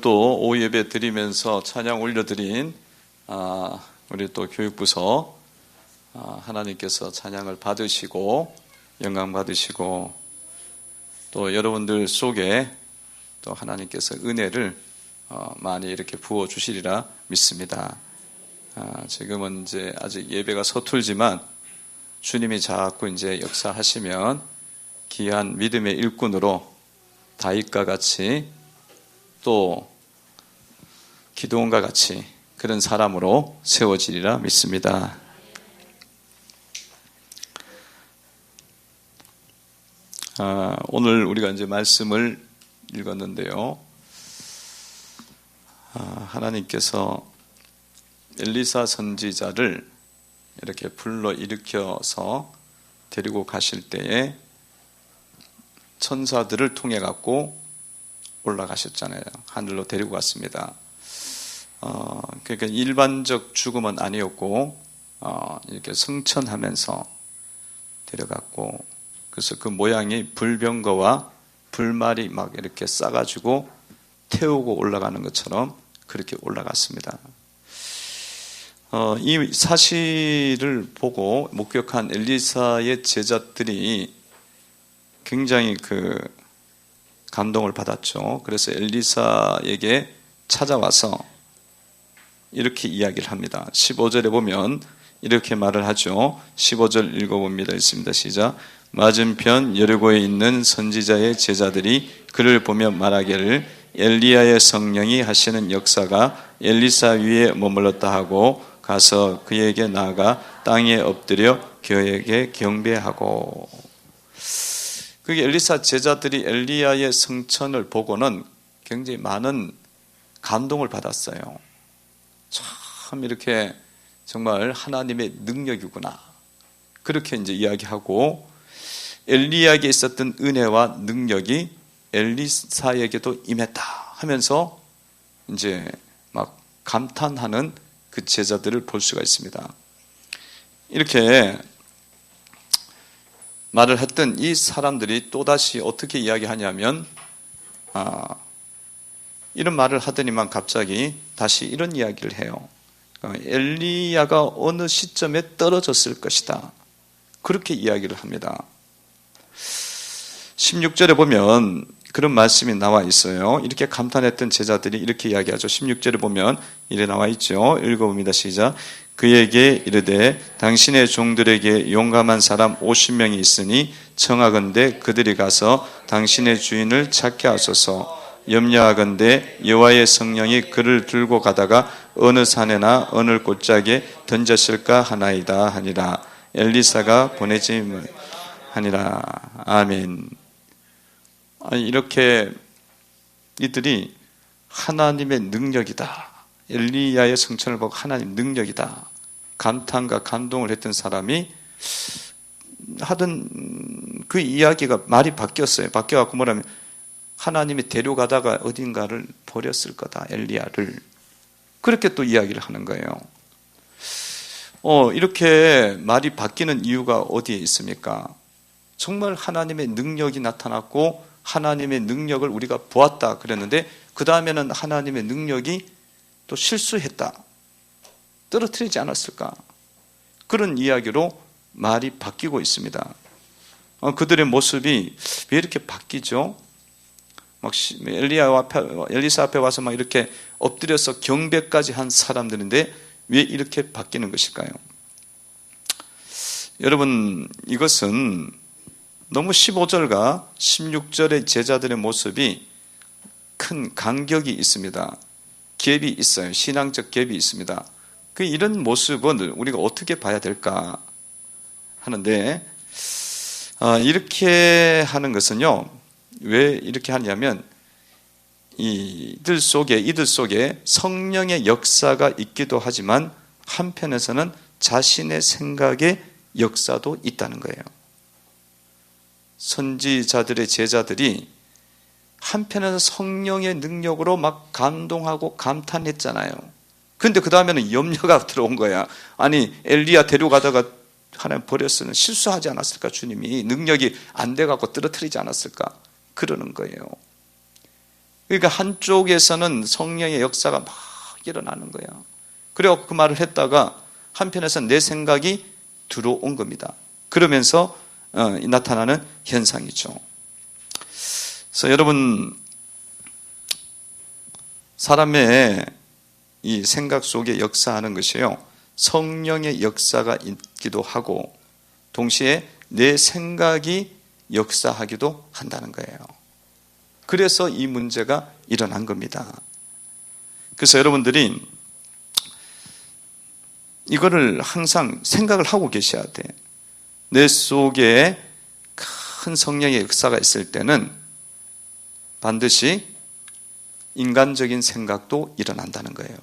오늘 또 오후 예배 드리면서 찬양 올려드린 우리 또 교육부서 하나님께서 찬양을 받으시고 영광 받으시고 또 여러분들 속에 또 하나님께서 은혜를 많이 이렇게 부어 주시리라 믿습니다. 지금은 이제 아직 예배가 서툴지만 주님이 자꾸 이제 역사하시면 귀한 믿음의 일꾼으로 다윗과 같이 또 기드온과 같이 그런 사람으로 세워지리라 믿습니다. 오늘 우리가 이제 말씀을 읽었는데요. 하나님께서 엘리사 선지자를 이렇게 불러 일으켜서 데리고 가실 때에 천사들을 통해 갖고 올라가셨잖아요. 하늘로 데리고 갔습니다. 그러니까 일반적 죽음은 아니었고 이렇게 승천하면서 데려갔고, 그래서 그 모양이 불병거와 불말이 막 이렇게 싸가지고 태우고 올라가는 것처럼 그렇게 올라갔습니다. 이 사실을 보고 목격한 엘리사의 제자들이 굉장히 감동을 받았죠. 그래서 엘리사에게 찾아와서 이렇게 이야기를 합니다. 15절에 보면 이렇게 말을 하죠. 15절 읽어봅니다. 있습니다. 시작. 맞은편 여리고에 있는 선지자의 제자들이 그를 보며 말하기를 엘리야의 성령이 하시는 역사가 엘리사 위에 머물렀다 하고 가서 그에게 나아가 땅에 엎드려 그에게 경배하고. 그게 엘리사 제자들이 엘리야의 성천을 보고는 굉장히 많은 감동을 받았어요. 참 이렇게 정말 하나님의 능력이구나, 그렇게 이제 이야기하고, 엘리야에게 있었던 은혜와 능력이 엘리사에게도 임했다 하면서 이제 막 감탄하는 그 제자들을 볼 수가 있습니다. 이렇게 말을 했던 이 사람들이 또다시 어떻게 이야기하냐면 이런 말을 하더니만 갑자기 다시 이런 이야기를 해요. 엘리야가 어느 시점에 떨어졌을 것이다, 그렇게 이야기를 합니다. 16절에 보면 그런 말씀이 나와 있어요. 이렇게 감탄했던 제자들이 이렇게 이야기하죠. 16절에 보면 이래 나와 있죠. 읽어봅니다. 시작. 그에게 이르되 당신의 종들에게 용감한 사람 50명이 있으니 청하건대 그들이 가서 당신의 주인을 찾게 하소서. 염려하건대 여호와의 성령이 그를 들고 가다가 어느 산에나 어느 골짜기에 던졌을까 하나이다 하니라. 엘리사가 보내짐을 하니라. 아멘. 이렇게 이들이 하나님의 능력이다, 엘리야의 성천을 보고 하나님 능력이다 감탄과 감동을 했던 사람이 하던 그 이야기가 말이 바뀌었어요. 바뀌어갖고 뭐라면 하나님이 데려가다가 어딘가를 버렸을 거다, 엘리야를. 그렇게 또 이야기를 하는 거예요. 이렇게 말이 바뀌는 이유가 어디에 있습니까? 정말 하나님의 능력이 나타났고 하나님의 능력을 우리가 보았다 그랬는데 그 다음에는 하나님의 능력이 또 실수했다, 떨어뜨리지 않았을까, 그런 이야기로 말이 바뀌고 있습니다. 그들의 모습이 왜 이렇게 바뀌죠? 막 엘리사 앞에 와서 막 이렇게 엎드려서 경배까지 한 사람들인데 왜 이렇게 바뀌는 것일까요? 여러분, 이것은 너무 15절과 16절의 제자들의 모습이 큰 간격이 있습니다. 갭이 있어요. 신앙적 갭이 있습니다. 이런 모습을 우리가 어떻게 봐야 될까 하는데, 이렇게 하는 것은요, 왜 이렇게 하냐면 이들 속에 성령의 역사가 있기도 하지만 한편에서는 자신의 생각의 역사도 있다는 거예요. 선지자들의 제자들이 한편에서 성령의 능력으로 막 감동하고 감탄했잖아요. 그런데 그 다음에는 염려가 들어온 거야. 아니, 엘리야 데려가다가 하나님 버렸으면 실수하지 않았을까, 주님이 능력이 안 돼갖고 떨어뜨리지 않았을까, 그러는 거예요. 그러니까 한쪽에서는 성령의 역사가 막 일어나는 거야. 그래서 그 말을 했다가 한편에서 내 생각이 들어온 겁니다. 그러면서 나타나는 현상이죠. 그래서 여러분, 사람의 이 생각 속에 역사하는 것이요, 성령의 역사가 있기도 하고 동시에 내 생각이 역사하기도 한다는 거예요. 그래서 이 문제가 일어난 겁니다. 그래서 여러분들이 이거를 항상 생각을 하고 계셔야 돼. 내 속에 큰 성령의 역사가 있을 때는 반드시 인간적인 생각도 일어난다는 거예요.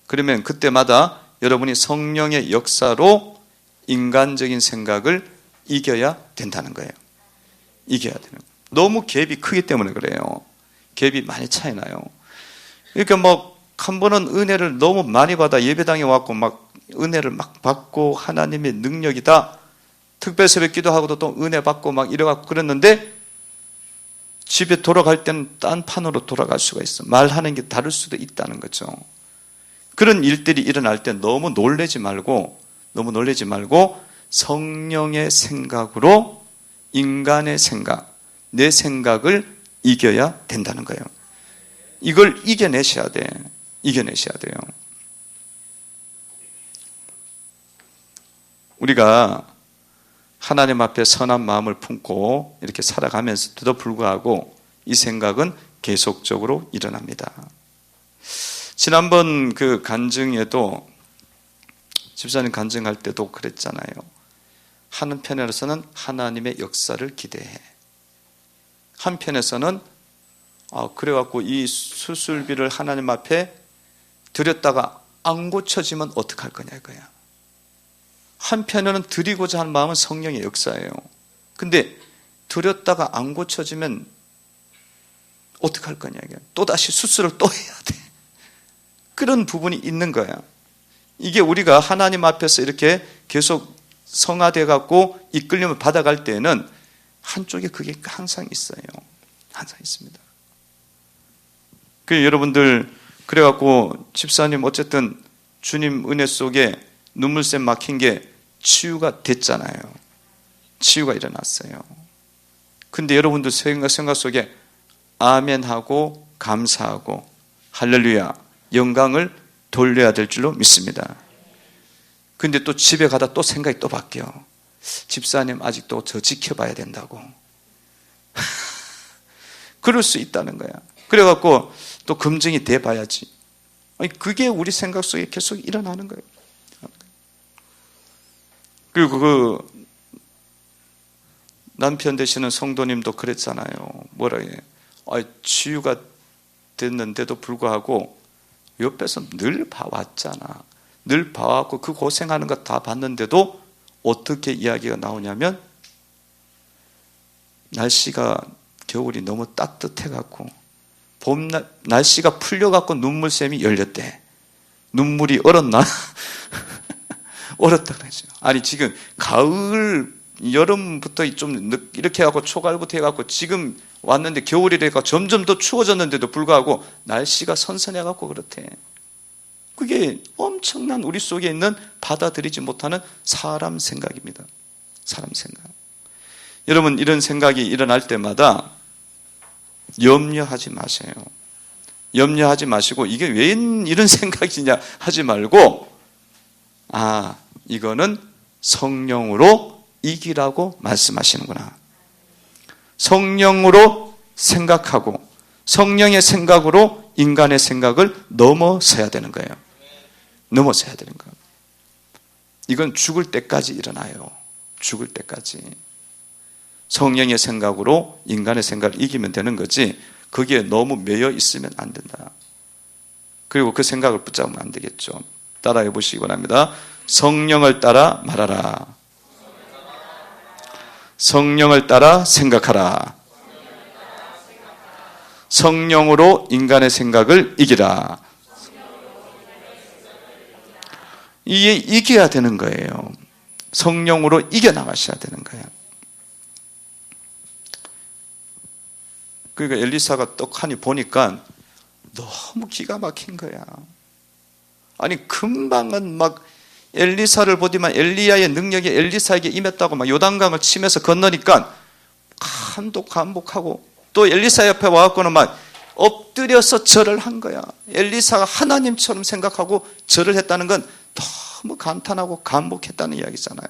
그러면 그때마다 여러분이 성령의 역사로 인간적인 생각을 이겨야 된다는 거예요. 이겨야 되는 거예요. 너무 갭이 크기 때문에 그래요. 갭이 많이 차이 나요. 그러니까 뭐 한 번은 은혜를 너무 많이 받아 예배당에 왔고 막 은혜를 막 받고 하나님의 능력이다, 특별 새벽 기도하고도 또 은혜 받고 막 이래갖고 그랬는데 집에 돌아갈 때는 딴 판으로 돌아갈 수가 있어. 말하는 게 다를 수도 있다는 거죠. 그런 일들이 일어날 때 너무 놀라지 말고 성령의 생각으로 인간의 생각, 내 생각을 이겨야 된다는 거예요. 이걸 이겨내셔야 돼. 이겨내셔야 돼요. 우리가 하나님 앞에 선한 마음을 품고 이렇게 살아가면서도 불구하고 이 생각은 계속적으로 일어납니다. 지난번 그 간증에도, 집사님 간증할 때도 그랬잖아요. 한편에서는 하나님의 역사를 기대해. 한편에서는 그래갖고 이 수술비를 하나님 앞에 드렸다가 안 고쳐지면 어떡할 거냐 이거야. 한편에는 드리고자 하는 마음은 성령의 역사예요. 근데 드렸다가 안 고쳐지면 어떡할 거냐 이게. 또다시 수술을 또 해야 돼. 그런 부분이 있는 거야. 이게 우리가 하나님 앞에서 이렇게 계속 성화돼 갖고 이끌림을 받아갈 때에는 한쪽에 그게 항상 있어요. 항상 있습니다. 그 여러분들 그래갖고 집사님 어쨌든 주님 은혜 속에 눈물샘 막힌 게 치유가 됐잖아요. 치유가 일어났어요. 근데 여러분들 생각 속에 아멘하고 감사하고 할렐루야 영광을 돌려야 될 줄로 믿습니다. 근데 또 집에 가다 또 생각이 또 바뀌어. 집사님 아직도 저 지켜봐야 된다고. 그럴 수 있다는 거야. 그래갖고 또 검증이 돼 봐야지. 그게 우리 생각 속에 계속 일어나는 거예요. 그리고 그 남편 되시는 성도님도 그랬잖아요. 뭐라 해. 치유가 됐는데도 불구하고 옆에서 늘 봐왔잖아. 늘 봐왔고 그 고생하는 거 다 봤는데도 어떻게 이야기가 나오냐면 날씨가 겨울이 너무 따뜻해갖고 날씨가 풀려갖고 눈물샘이 열렸대. 눈물이 얼었나? 얼었다 그러죠. 아니 지금 가을 여름부터 좀 이렇게 해갖고 초가을부터 해갖고 지금 왔는데 겨울이래가 점점 더 추워졌는데도 불구하고 날씨가 선선해갖고 그렇대. 그게 엄청난 우리 속에 있는 받아들이지 못하는 사람 생각입니다. 사람 생각. 여러분 이런 생각이 일어날 때마다 염려하지 마세요. 염려하지 마시고 이게 왜 이런 생각이냐 하지 말고 이거는 성령으로 이기라고 말씀하시는구나. 성령으로 생각하고 성령의 생각으로 인간의 생각을 넘어서야 되는 거예요. 넘어서야 되는 거예요. 이건 죽을 때까지 일어나요. 죽을 때까지. 성령의 생각으로 인간의 생각을 이기면 되는 거지 거기에 너무 매여 있으면 안 된다. 그리고 그 생각을 붙잡으면 안 되겠죠. 따라해 보시기 바랍니다. 성령을 따라 말하라. 성령을 따라 생각하라. 성령으로 인간의 생각을 이기라. 이게 이겨야 되는 거예요. 성령으로 이겨나가셔야 되는 거예요. 그러니까 엘리사가 떡하니 보니까 너무 기가 막힌 거야. 아니 금방은 막 엘리사를 보더만 엘리야의 능력이 엘리사에게 임했다고 막 요단강을 치면서 건너니까 간복하고 또 엘리사 옆에 와갖고는 막 엎드려서 절을 한 거야. 엘리사가 하나님처럼 생각하고 절을 했다는 건 너무 감탄하고 감복했다는 이야기잖아요.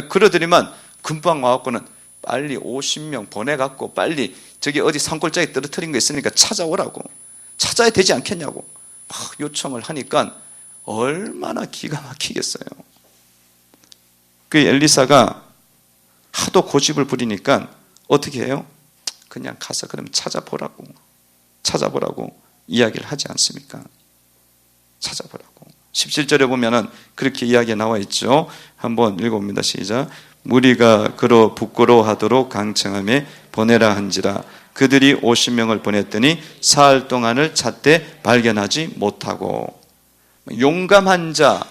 그러더니만 금방 와갖고는 빨리 50명 보내갖고 빨리 저기 어디 산골짜기 떨어뜨린 거 있으니까 찾아오라고, 찾아야 되지 않겠냐고 막 요청을 하니까 얼마나 기가 막히겠어요. 그 엘리사가 하도 고집을 부리니까 어떻게 해요? 그냥 가서 그럼 찾아보라고 이야기를 하지 않습니까? 찾아보라고. 17절에 보면은 그렇게 이야기가 나와 있죠. 한번 읽어봅니다. 시작. 무리가 그로 부끄러워하도록 강청함에 보내라 한지라. 그들이 50명을 보냈더니 사흘 동안을 찾되 발견하지 못하고. 용감한 자,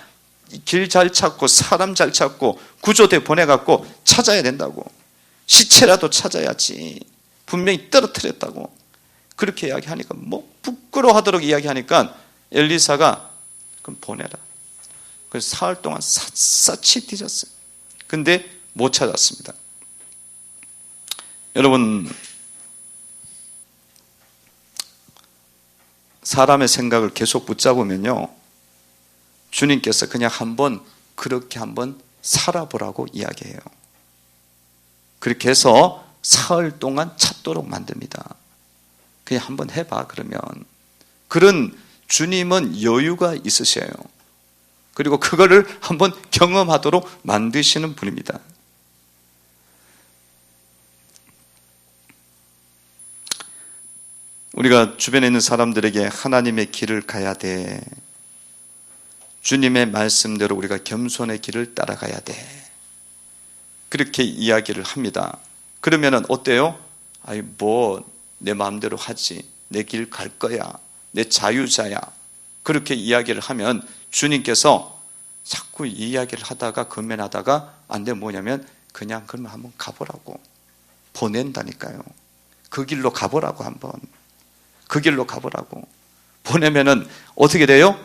길 잘 찾고 사람 잘 찾고 구조대 보내갖고 찾아야 된다고. 시체라도 찾아야지. 분명히 떨어뜨렸다고. 그렇게 이야기하니까 뭐 부끄러워하도록 이야기하니까 엘리사가 그럼 보내라. 그래서 사흘 동안 샅샅이 뒤졌어요. 근데 못 찾았습니다. 여러분, 사람의 생각을 계속 붙잡으면요, 주님께서 그냥 그렇게 한번 살아보라고 이야기해요. 그렇게 해서 사흘 동안 찾도록 만듭니다. 그냥 한번 해봐. 그러면 그런 주님은 여유가 있으셔요. 그리고 그거를 한번 경험하도록 만드시는 분입니다. 우리가 주변에 있는 사람들에게 하나님의 길을 가야 돼, 주님의 말씀대로 우리가 겸손의 길을 따라가야 돼, 그렇게 이야기를 합니다. 그러면은 어때요? 아이 뭐 내 마음대로 하지, 내 길 갈 거야, 내 자유자야, 그렇게 이야기를 하면 주님께서 자꾸 이 이야기를 하다가 건면하다가 안 되면 뭐냐면 그냥 그러면 한번 가보라고 보낸다니까요. 그 길로 가보라고, 한번 그 길로 가보라고 보내면은 어떻게 돼요?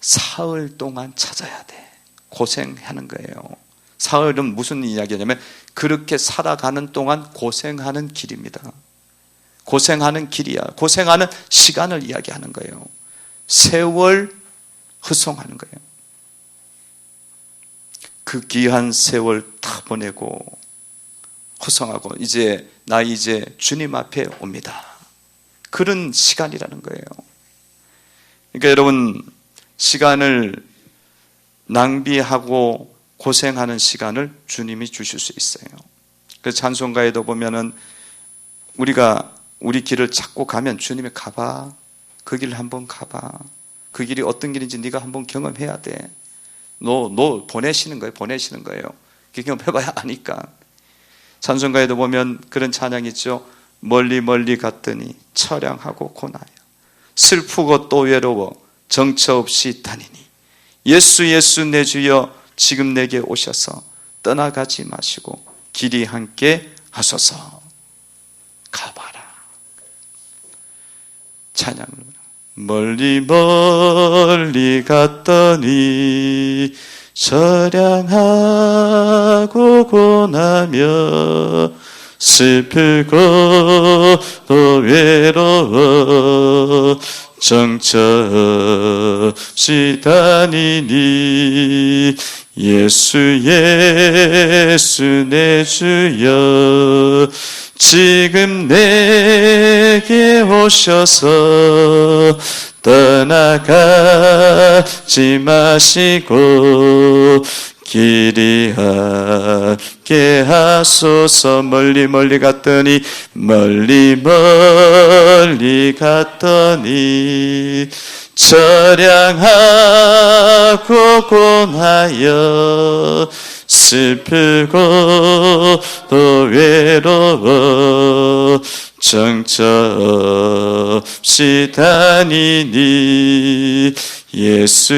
사흘 동안 찾아야 돼. 고생하는 거예요. 사흘은 무슨 이야기냐면 그렇게 살아가는 동안 고생하는 길입니다. 고생하는 길이야. 고생하는 시간을 이야기하는 거예요. 세월 허송하는 거예요. 그 귀한 세월 다 보내고 허송하고 이제 주님 앞에 옵니다. 그런 시간이라는 거예요. 그러니까 여러분, 시간을 낭비하고 고생하는 시간을 주님이 주실 수 있어요. 그래서 찬송가에도 보면은 우리가 우리 길을 찾고 가면 주님이 가봐, 그 길을 한번 가봐, 그 길이 어떤 길인지 네가 한번 경험해야 돼. 너 보내시는 거예요. 경험해봐야 아니까. 찬송가에도 보면 그런 찬양이 있죠. 멀리 멀리 갔더니 처량하고 고나여 슬프고 또 외로워 정처 없이 다니니 예수 내 주여 지금 내게 오셔서 떠나가지 마시고 길이 함께 하소서. 가봐라. 찬양을 멀리 멀리 갔더니 처량하고 고나며 슬프고 또 외로워 정처 없이 다니니 예수 내 주여 지금 내게 오셔서 떠나가지 마시고 길이 함께 하소서. 멀리 멀리 갔더니 처량하고 고나여 슬프고 또 외로워 정처 없이 다니니 예수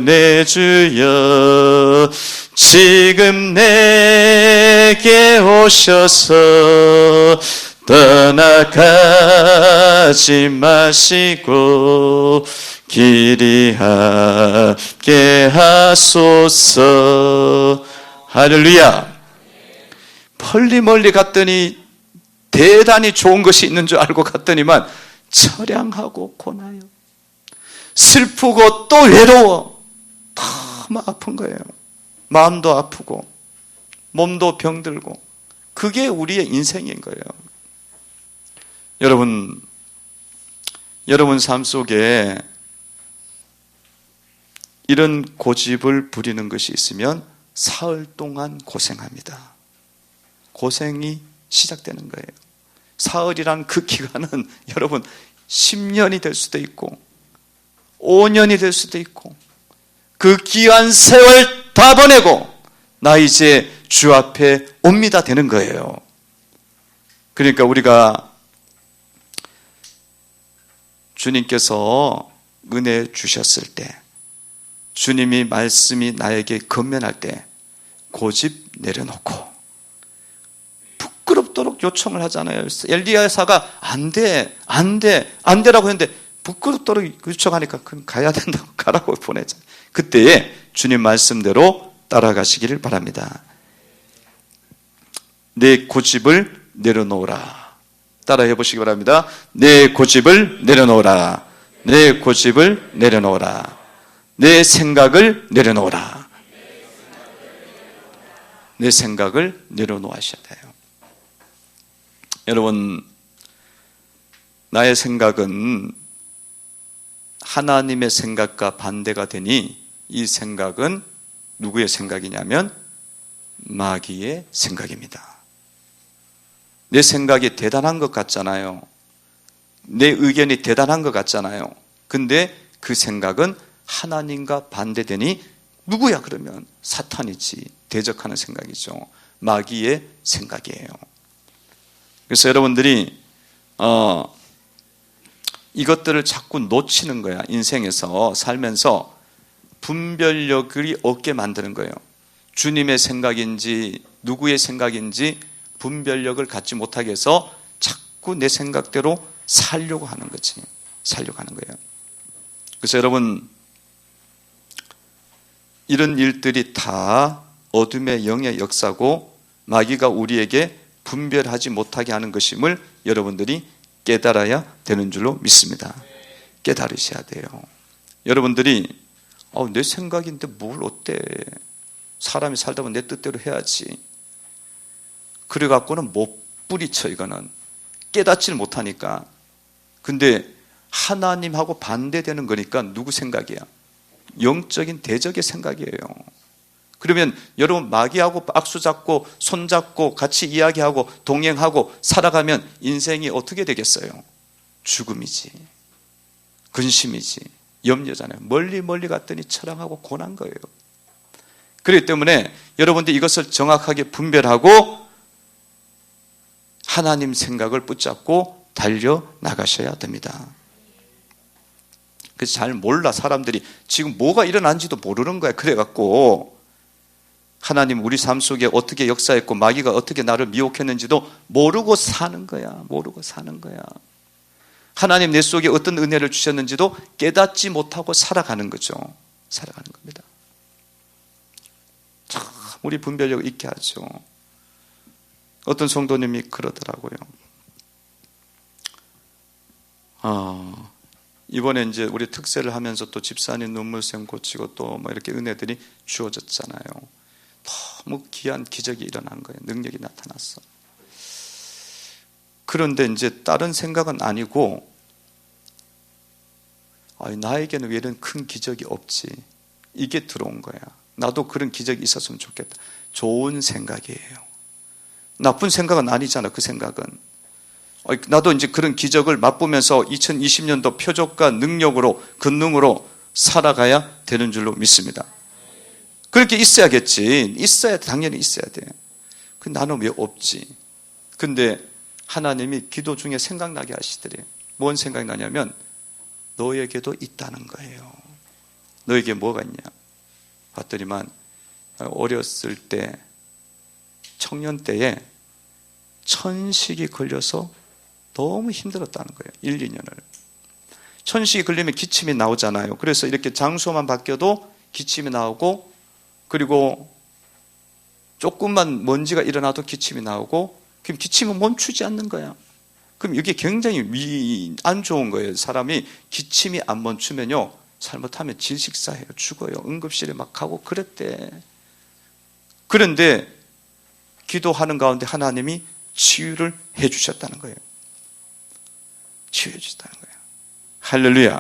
내 주여 지금 내게 오셔서 떠나가지 마시고 길이 함께 하소서. 할렐루야. 멀리 갔더니 대단히 좋은 것이 있는 줄 알고 갔더니만 처량하고 고나요. 슬프고 또 외로워. 너무 아픈 거예요. 마음도 아프고 몸도 병들고. 그게 우리의 인생인 거예요. 여러분 삶 속에 이런 고집을 부리는 것이 있으면 사흘 동안 고생합니다. 고생이 시작되는 거예요. 사흘이란 그 기간은 여러분 10년이 될 수도 있고 5년이 될 수도 있고 그 기한 세월 다 보내고 나 이제 주 앞에 옵니다 되는 거예요. 그러니까 우리가 주님께서 은혜 주셨을 때, 주님이 말씀이 나에게 건면할 때 고집 내려놓고 부끄럽도록 요청을 하잖아요. 엘리야사가 안 돼라고 했는데 부끄럽도록 요청하니까 그럼 가야 된다고 가라고 보내잖아요. 그때에 주님 말씀대로 따라가시기를 바랍니다. 내 고집을 내려놓으라. 따라해 보시기 바랍니다. 내 고집을 내려놓으라. 내 고집을 내려놓으라. 내 생각을 내려놓으라. 내 생각을 내려놓으셔야 돼요. 여러분, 나의 생각은 하나님의 생각과 반대가 되니 이 생각은 누구의 생각이냐면 마귀의 생각입니다. 내 생각이 대단한 것 같잖아요. 내 의견이 대단한 것 같잖아요. 근데 그 생각은 하나님과 반대되니 누구야 그러면? 사탄이지. 대적하는 생각이죠. 마귀의 생각이에요. 그래서 여러분들이 이것들을 자꾸 놓치는 거야. 인생에서 살면서 분별력이 없게 만드는 거예요. 주님의 생각인지 누구의 생각인지 분별력을 갖지 못하게 해서 자꾸 내 생각대로 살려고 하는 거지. 살려고 하는 거예요. 그래서 여러분, 이런 일들이 다 어둠의 영의 역사고 마귀가 우리에게 분별하지 못하게 하는 것임을 여러분들이 깨달아야 되는 줄로 믿습니다. 깨달으셔야 돼요. 여러분들이 내 생각인데 뭘 어때? 사람이 살다 보면 내 뜻대로 해야지. 그래갖고는 못 부리쳐. 이거는 깨닫지를 못하니까. 근데 하나님하고 반대되는 거니까 누구 생각이야? 영적인 대적의 생각이에요. 그러면 여러분 마귀하고 악수 잡고 손 잡고 같이 이야기하고 동행하고 살아가면 인생이 어떻게 되겠어요? 죽음이지. 근심이지. 염려잖아요. 멀리 갔더니 처량하고 고난 거예요. 그렇기 때문에 여러분들 이것을 정확하게 분별하고 하나님 생각을 붙잡고 달려나가셔야 됩니다. 그래서 잘 몰라. 사람들이 지금 뭐가 일어난지도 모르는 거야. 그래갖고 하나님 우리 삶 속에 어떻게 역사했고 마귀가 어떻게 나를 미혹했는지도 모르고 사는 거야. 모르고 사는 거야. 하나님 내 속에 어떤 은혜를 주셨는지도 깨닫지 못하고 살아가는 거죠. 살아가는 겁니다. 참 우리 분별력을 있게 하죠. 어떤 성도님이 그러더라고요. 이번에 이제 우리 특세를 하면서 또 집사님 눈물샘 고치고 또 뭐 이렇게 은혜들이 주어졌잖아요. 너무 귀한 기적이 일어난 거예요. 능력이 나타났어. 그런데 이제 다른 생각은 아니고 나에게는 왜 이런 큰 기적이 없지? 이게 들어온 거야. 나도 그런 기적이 있었으면 좋겠다. 좋은 생각이에요. 나쁜 생각은 아니잖아. 그 생각은. 나도 이제 그런 기적을 맛보면서 2020년도 표적과 능력으로 권능으로 살아가야 되는 줄로 믿습니다. 그렇게 있어야겠지. 당연히 있어야 돼. 나는 왜 없지? 근데 하나님이 기도 중에 생각나게 하시더래요. 뭔 생각이 나냐면 너에게도 있다는 거예요. 너에게 뭐가 있냐? 봤더니만 어렸을 때, 청년 때에 천식이 걸려서 너무 힘들었다는 거예요. 1, 2년을. 천식이 걸리면 기침이 나오잖아요. 그래서 이렇게 장소만 바뀌어도 기침이 나오고, 그리고 조금만 먼지가 일어나도 기침이 나오고, 그럼 기침은 멈추지 않는 거야. 그럼 이게 굉장히 안 좋은 거예요. 사람이 기침이 안 멈추면요, 잘못하면 질식사해요. 죽어요. 응급실에 막 가고 그랬대. 그런데 기도하는 가운데 하나님이 치유를 해 주셨다는 거예요. 치유해 주셨다는 거예요. 할렐루야.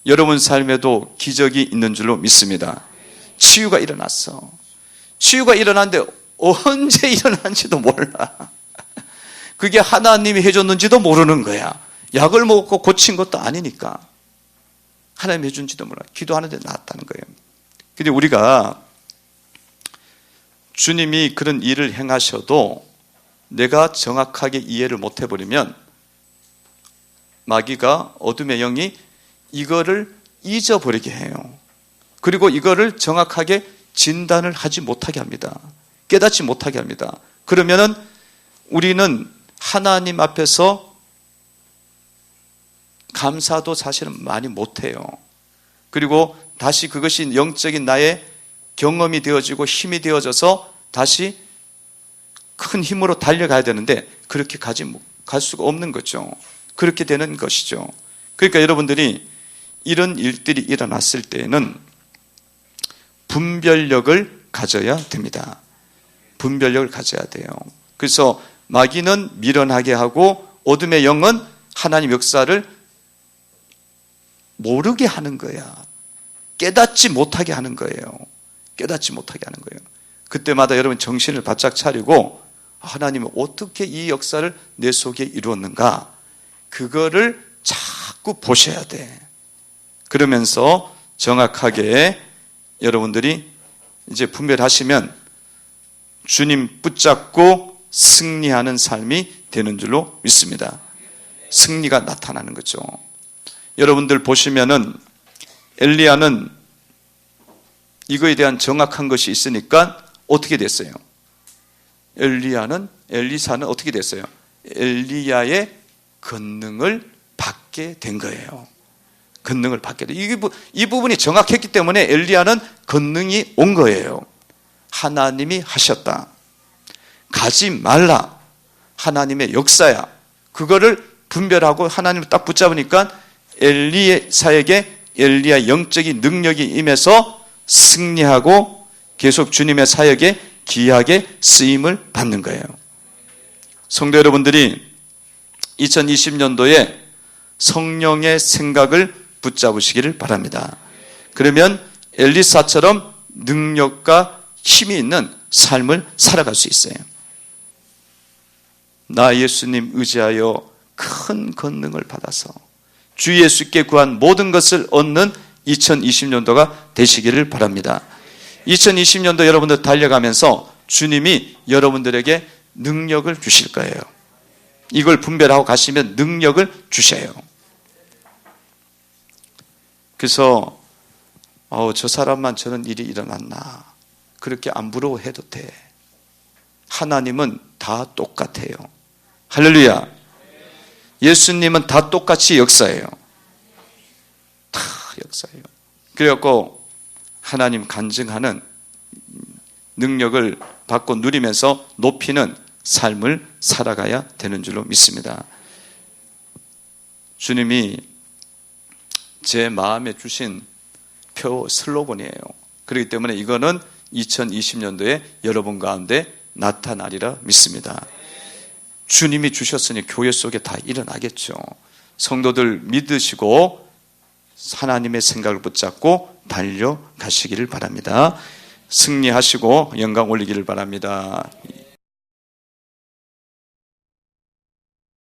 여러분 삶에도 기적이 있는 줄로 믿습니다. 치유가 일어났어. 치유가 일어났는데 언제 일어난지도 몰라. 그게 하나님이 해줬는지도 모르는 거야. 약을 먹고 고친 것도 아니니까. 하나님이 해준지도 몰라. 기도하는데 나았다는 거예요. 근데 우리가 주님이 그런 일을 행하셔도 내가 정확하게 이해를 못 해버리면 마귀가, 어둠의 영이 이거를 잊어버리게 해요. 그리고 이거를 정확하게 진단을 하지 못하게 합니다. 깨닫지 못하게 합니다. 그러면은 우리는 하나님 앞에서 감사도 사실은 많이 못해요. 그리고 다시 그것이 영적인 나의 경험이 되어지고 힘이 되어져서 다시 큰 힘으로 달려가야 되는데 그렇게 갈 수가 없는 거죠. 그렇게 되는 것이죠. 그러니까 여러분들이 이런 일들이 일어났을 때에는 분별력을 가져야 됩니다. 분별력을 가져야 돼요. 그래서 마귀는 미련하게 하고 어둠의 영은 하나님 역사를 모르게 하는 거야. 깨닫지 못하게 하는 거예요. 깨닫지 못하게 하는 거예요. 그때마다 여러분 정신을 바짝 차리고 하나님은 어떻게 이 역사를 내 속에 이루었는가, 그거를 자꾸 보셔야 돼. 그러면서 정확하게 여러분들이 이제 분별하시면 주님 붙잡고 승리하는 삶이 되는 줄로 믿습니다. 승리가 나타나는 거죠. 여러분들 보시면은 엘리야는 이거에 대한 정확한 것이 있으니까 어떻게 됐어요? 엘리사는 어떻게 됐어요? 엘리야의 권능을 받게 된 거예요. 권능을 받게 돼. 이 부분이 정확했기 때문에 엘리야는 권능이 온 거예요. 하나님이 하셨다. 가지 말라. 하나님의 역사야. 그거를 분별하고 하나님을 딱 붙잡으니까 엘리사에게 엘리야 영적인 능력이 임해서 승리하고 계속 주님의 사역에 귀하게 쓰임을 받는 거예요. 성도 여러분들이 2020년도에 성령의 생각을 붙잡으시기를 바랍니다. 그러면 엘리사처럼 능력과 힘이 있는 삶을 살아갈 수 있어요. 나 예수님 의지하여 큰 권능을 받아서 주 예수께 구한 모든 것을 얻는 2020년도가 되시기를 바랍니다. 2020년도 여러분들 달려가면서 주님이 여러분들에게 능력을 주실 거예요. 이걸 분별하고 가시면 능력을 주셔요. 그래서 저 사람만 저런 일이 일어났나, 그렇게 안 부러워해도 돼. 하나님은 다 똑같아요. 할렐루야. 예수님은 다 똑같이 역사해요. 다 역사해요. 그래갖고 하나님 간증하는 능력을 받고 누리면서 높이는 삶을 살아가야 되는 줄로 믿습니다. 주님이 제 마음에 주신 표 슬로건이에요. 그렇기 때문에 이거는 2020년도에 여러분 가운데 나타나리라 믿습니다. 주님이 주셨으니 교회 속에 다 일어나겠죠. 성도들 믿으시고 하나님의 생각을 붙잡고 달려가시기를 바랍니다. 승리하시고 영광 올리기를 바랍니다.